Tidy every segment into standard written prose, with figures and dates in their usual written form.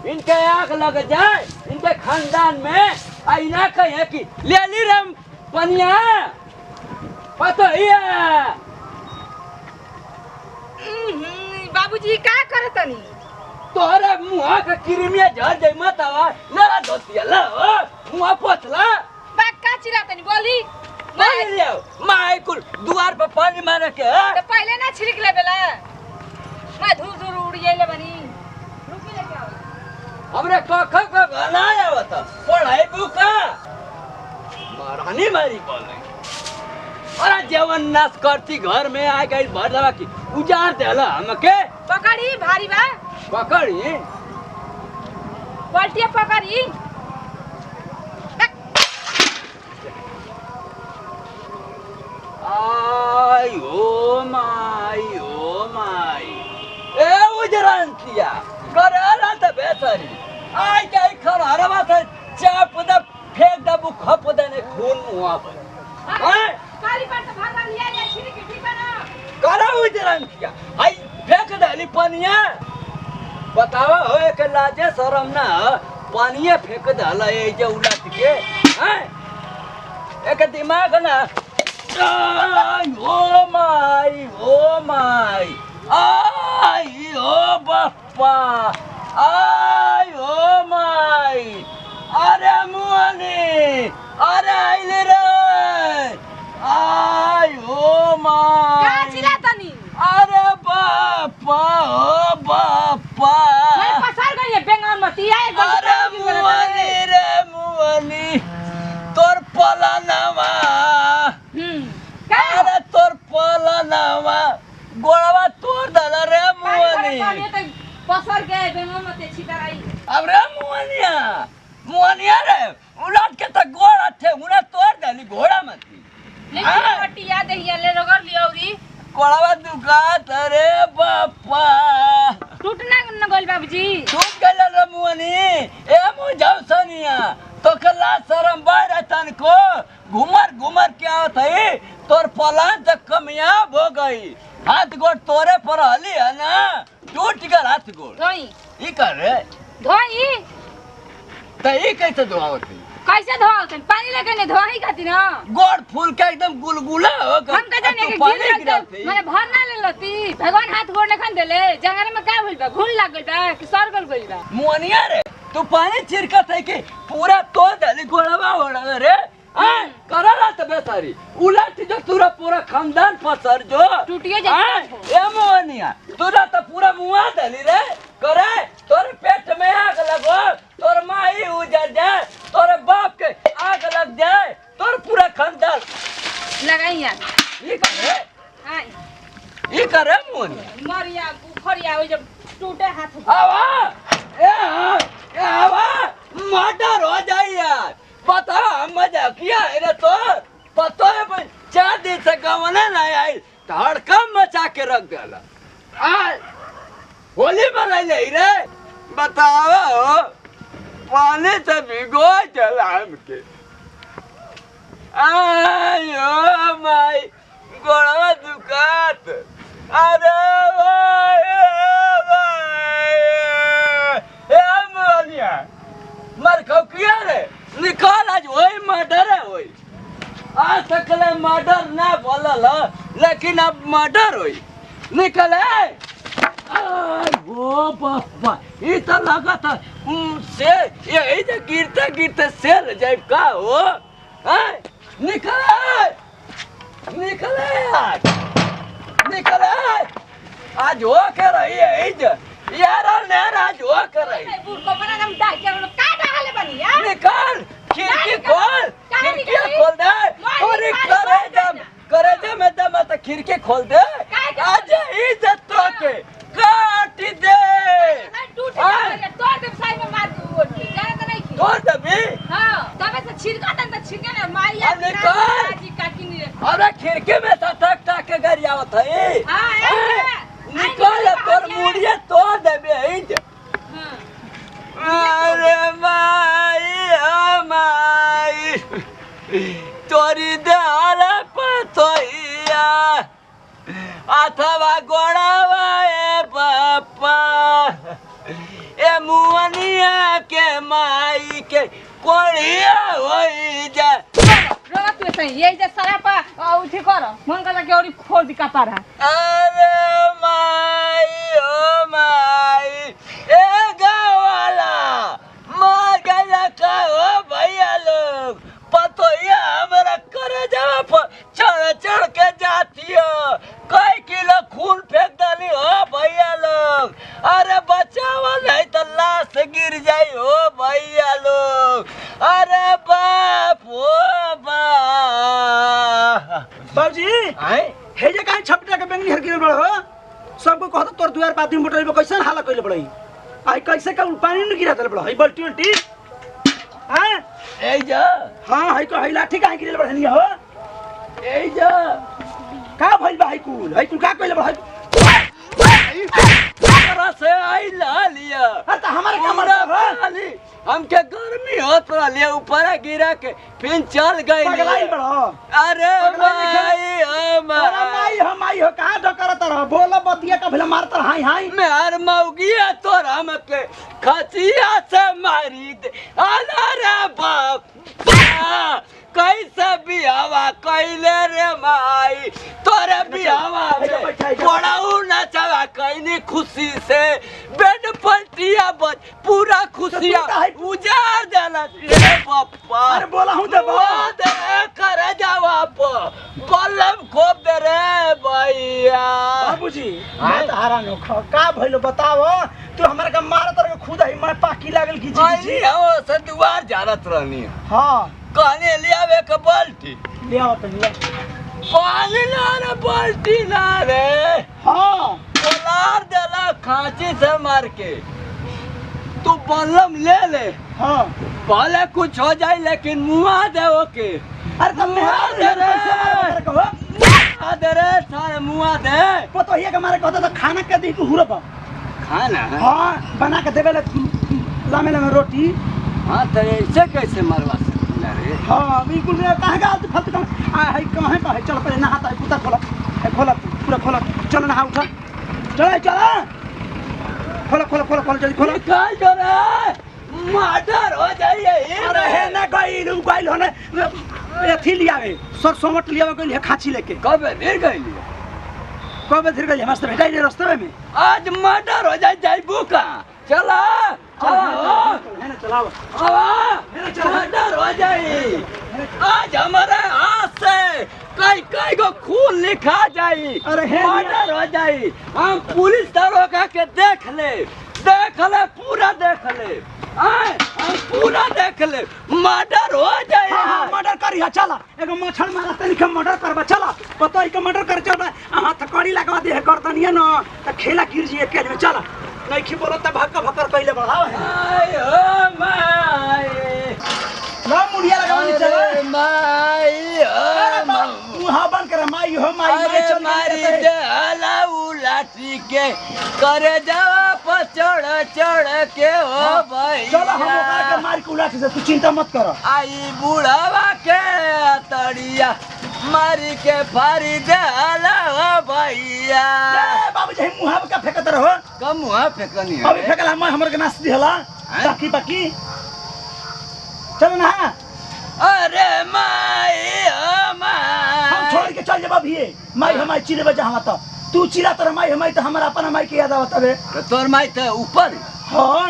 इनके आग लग जाए, इनके खानदान में आईना कहे कि ले ली रम पनिया पतो हिया। बाबूजी का करतनी तोरे मुंह का किरमिया झड़ जाई मत आवा लड़ा दोतिया ला मुंह पोछला बाका चिरातनी बोली नहीं ले माय कुल द्वार पर पानी मारे के तो पहले ना छिड़क ले बेला मैं धूर धूर उड़ गेले बनी रुकी लेके आओ हमरे कख का गाना आवत पढ़ाई बुका मारानी मारी बोल रही। अरे जवन नाश करती घर में आ गई भरवा की उजार देला हमके पकड़ी भारी बा पकड़ी पलटिया पकड़ी आई ओ माई ए उजरंतिया करेला त बेसरी आई के खरहरवा से चाप द फेंक द खप देने खून मुआ पर हैं काली पर तो भागा लिया या छिड़क के ठीक ना करा उजरंतिया आई फेंक दली पनिया बतावा हो एक लाजे शरम ना पानिया फेंक दला ए जे उलट के हैं एक दिमाग ना आई ओ माई आई ओ बाप्पा आई ओ माई अरे मुआनी अरे आइले रे आई ओ माई का चिरातनी अरे बाप्पा ओ बाप्पा मैं पसार गई है बेंगन मती आए अरे मुआनी तोर पलानावा अरे तोर पलानावा गोड़वा तोड़ दला रे मुआनी पसर के बेंगन मते छितराई अब रे मुआनिया रे उलट के तो गोड़ा थे उन्हें तोड़ दली घोड़ा मती लेकिन पटिया दहिया ले रगड़ लियोरी गोड़वा दुखात रे बाप्पा टूटना न गोल बाबूजी टूट गइल रे मुआनी ए मुझाव सनिया तो कला शरम बाहर तन को घुमर के आवत है तोर पलान तक कमियाब हो गई हाथ गोड़ तोरे पर हली है ना टूट गल हाथ गोड़ धोई ई कर रे धोई त ई कैसे धोआवत है कैसे धोते पानी लेके ने धोई खाती ना गोड़ फूल के एकदम गुलगुला हो गए हम कहते ने गिर जाते मैंने भर ना ले लती भगवान हाथ गोड़ ने खन देले जंगल में का होइल बा घुल लाग गइल बा कि सरगल गइल बा मुआनिया रे तू पानी छिड़कत है कि पूरा तोड़ दली गोड़वा ओड़ा रे हां करला त बेसारी उलट जो पूरा खानदान पसर जो टूटिए जाए ए मोनिया तोरा तो पूरा मुआ दली रे करे तोरे पेट में आग लगो तोर माई उजड़ जाए तोरे बाप के आग लग जाए तोर पूरा खानदान लगाई यार ये करे हां ये करे मोनी मरिया उखड़िया हो जब टूटे हाथ आवा ए आवा मर्डर हो जाए यार पता मजा किया रे तो पता है भाई 4 दिन से गवने नहीं आई धड़कम मचा के रख देला आ होली मनाई ले रे बताओ पानी से भिगो चला हमके आयो माई गोड़वा दुखात अरे ए मोनिया मर खौ किया रे निकाल आज वही मर्डर है वही आज तक ले मर्डर ना बोलल लेकिन अब मर्डर हुई निकले वो बापा ये तो लगा था से ये जो गिरते सेल जाए का हो निकले आज हो के रही है यार आज हो के रही बुढ़ को बना हम डाल के का डाले बनी यार निकाल खिड़की खोल दे और करे दे मैं दम तो खिड़की खोल दे आज इज्जत तो के काट दे तोड़ दे साइड में मार दे जाने तो नहीं तोड़ दे भी हां तबे से छिड़का त छिड़के ने मारिया निकाल जी काटी नहीं अरे खिड़की में से टक के घर आवत है हां निकाल तोर मुड़िया तोड़ दे बे अरे माई तोरी दाल पतोइया अथवा गोड़ावा ए बापा ए मुअनिया के माई के कोड़िया होई जा रोवा तू सही ये जे सारा पा उठी कर मन का के और खोल दी कपार है अरे माई ओ माई ए गाँव वाला मार गया का हो भैया लोग पतोया हमारा करे जावा पर चढ़ चढ़ के जाती हो कई किलो खून फेंक डाली हो भैया लोग अरे बचावा नहीं तो लाश गिर जाई हो भैया लोग अरे बाप हो बाप बाबूजी आए हे जे काहे छपटा के बेंगनी हर गिरल बड़ हो सबको कहत तोर दुआर पाती मोटर में कैसन हाला कइले बड़ई आई कैसे का पानी न गिरा दल बड़ हई बल्टी उल्टी हां ए जा हां हई को हई लाठी काहे गिरल बड़ हनिया हो ए जा का भइल बा हई कुल का कइले बड़ हई तोरा से आई ला लिया अरे त हमारे का हमरा मरदा खाली हमके गर्मी होत रहले ऊपर गिरा के फिर चल गई पगलाई बड़ हो अरे भाई हम अरे माई हो का द करत रह बोल बतिया का भला मारत हाई हाई मेहर मौगिया तोरा हमके खचिया से मारी दे अरे बाप कैसे बियावा कैले रे माई तोरे बियावा में कोड़ाऊ नचवा कैनी खुशी से बेड पलटिया बच पूरा खुशिया उजाड़ देला रे पप्पा अरे बोला हूं दे दे करे जावा प कलम खोप दे रे भैया बाबूजी मैं त हारा न खा का भइल बताओ तू हमरा का मारत रह खुद ही मैं पाकी लागल की आई हो से दुआर जानत रहनी हां कहने ले आवे के बाल्टी ले आओ त ले पानी ना रे बाल्टी ना रे हां कोलार देला खांची से मार के तू बल्लम ले ले हां भले कुछ हो जाए लेकिन मुआ दे ओके अरे तुम मेहरा दे रे कैसे कहो दे रे सारे मुआ दे पतो ये के मारे कहता तो खाना के दी तू हुरबा खाना हां बना के देबे लामे लामे रोटी हाँ तो ऐसे कैसे मरवा सकता रे हां बिल्कुल रे कहां का फट का आ है कहां का है चल पहले नहाता है पुता खोला है खोला पूरा खोला चल नहा उठा चल खोला जल्दी खोला निकाल दो रे मर्डर हो जाइए अरे है ना गइल होने एथी लियावे सरसोमट लियावे गइल है खाची लेके कब फिर गई कब फिर गइल मस्त भेटाई रे रास्ते में आज मर्डर हो जाए बुका चला है ना चलाओ मर्डर हो जाए आज हमारे हाथ से कई को खून लिखा जाए अरे है मर्डर हो जाए हम पुलिस दरोगा के देख ले पूरा देख ले हम पूरा देख ले मर्डर हो जाए हां मर्डर करी चला एगो मछड़ मारा तनी के मर्डर करबा चला पतो है के मर्डर कर चला हथकड़ी लगवा दे गर्दनिया न त खेला गिर जी एक में चला नहीं की बोलत त भक्का भक्कर कइले बढ़ाव है आय ओ माय ना मुड़िया लगावनी चला माय मुहा बन कर माई हो माई अरे मारी दे हलाऊ लाठी के करे जावा पर चढ़ के हो भाई चला हम ओकरा के मार के उलाठी से तू चिंता मत कर आई बुढ़ावा के तड़िया मारी के फारी दे हला भैया बाबूजी मुहा का फेकत रहो कम मुहा फेंकनी है अभी फेकला मैं हमर के नास दिहला बाकी बाकी चल ना अरे माई हम छोड़ के चल जब भी माई हमारी चिले बजा हम त तू चिला तर माई हमारी त हमरा अपन माई के याद आवत बे तो तोर माई तो ऊपर हां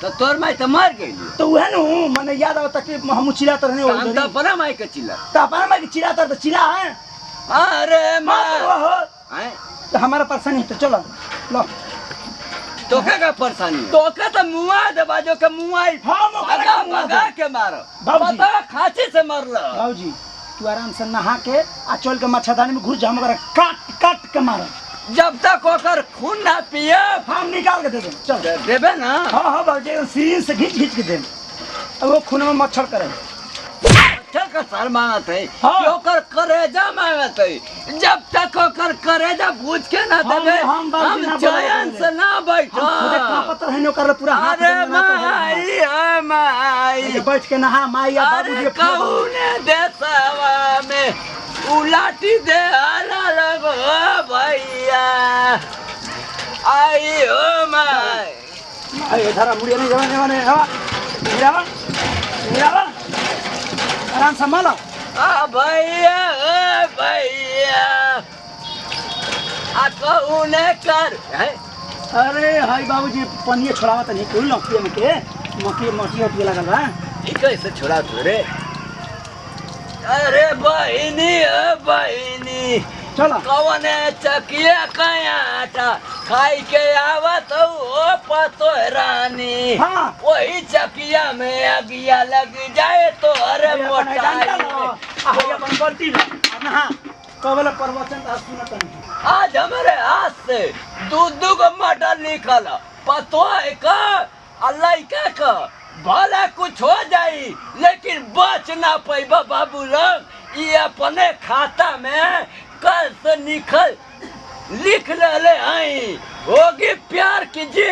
तो तोर माई तो मर गई तो वह नु मने याद आवत कि हम चिला तर नहीं हम तो अपना माई के चिल्ला त अपन माई के चिला तर चिला है अरे माई मां तो हमारा परेशानी तो चलो लो तोके का परेशानी तोके तो मुआ दे बाजो के मुआई हम भगा के मारो बाबूजी। पता खांची से मरलो बाबूजी तू आराम से नहा के आ चल के मच्छरदानी में घुस जा हम ओकरा काट के मारो जब तक ओकर खून ना पिए हम निकाल के दे दे चल देबे ना हां हां बाबूजी सीरीन से घिच के दे अब वो खून में मच्छर करे अच्छा का सर मांगत है हाँ। कि ओकर करेजा मांगत है जब तक ओकर करेजा पूछ के ना देबे हम बाबूजी ना चैन से ना बैठो हम खुद कांपत रहने ओकर पूरा हाथ अरे माई बैठ के नहा माई या अरे बाबूजी कौने देशवा में उलाटी दे आला लगो भैया आई हो माई अरे धरा मुड़िया नहीं जवाने वाने हवा हीरावा हीरावा आराम संभालो आ भैया ए भैया आ कहू ने कर हैं? अरे हाय बाबूजी पनिया छोड़ावा तनी कोई लौकी में के मकी मटी हट लगल बा ई कैसे छोड़ा तू रे? अरे बहिनी ए बहिनी चलो कवने चकिया कया आटा खाई के आवत हो पतो रानी हाँ। वही चकिया में अगिया लग जाए तो अरे मोटाई आगे अपन गलती ना हां कबल प्रवचन आ सुनत नहीं आज हमारे हाथ से दूध को मटर निकल पतो है का अल्लाह का भला कुछ हो जाई लेकिन बच ना पैबा बाबू लोग ये अपने खाता में कल से लिख ले आई होगी प्यार की जी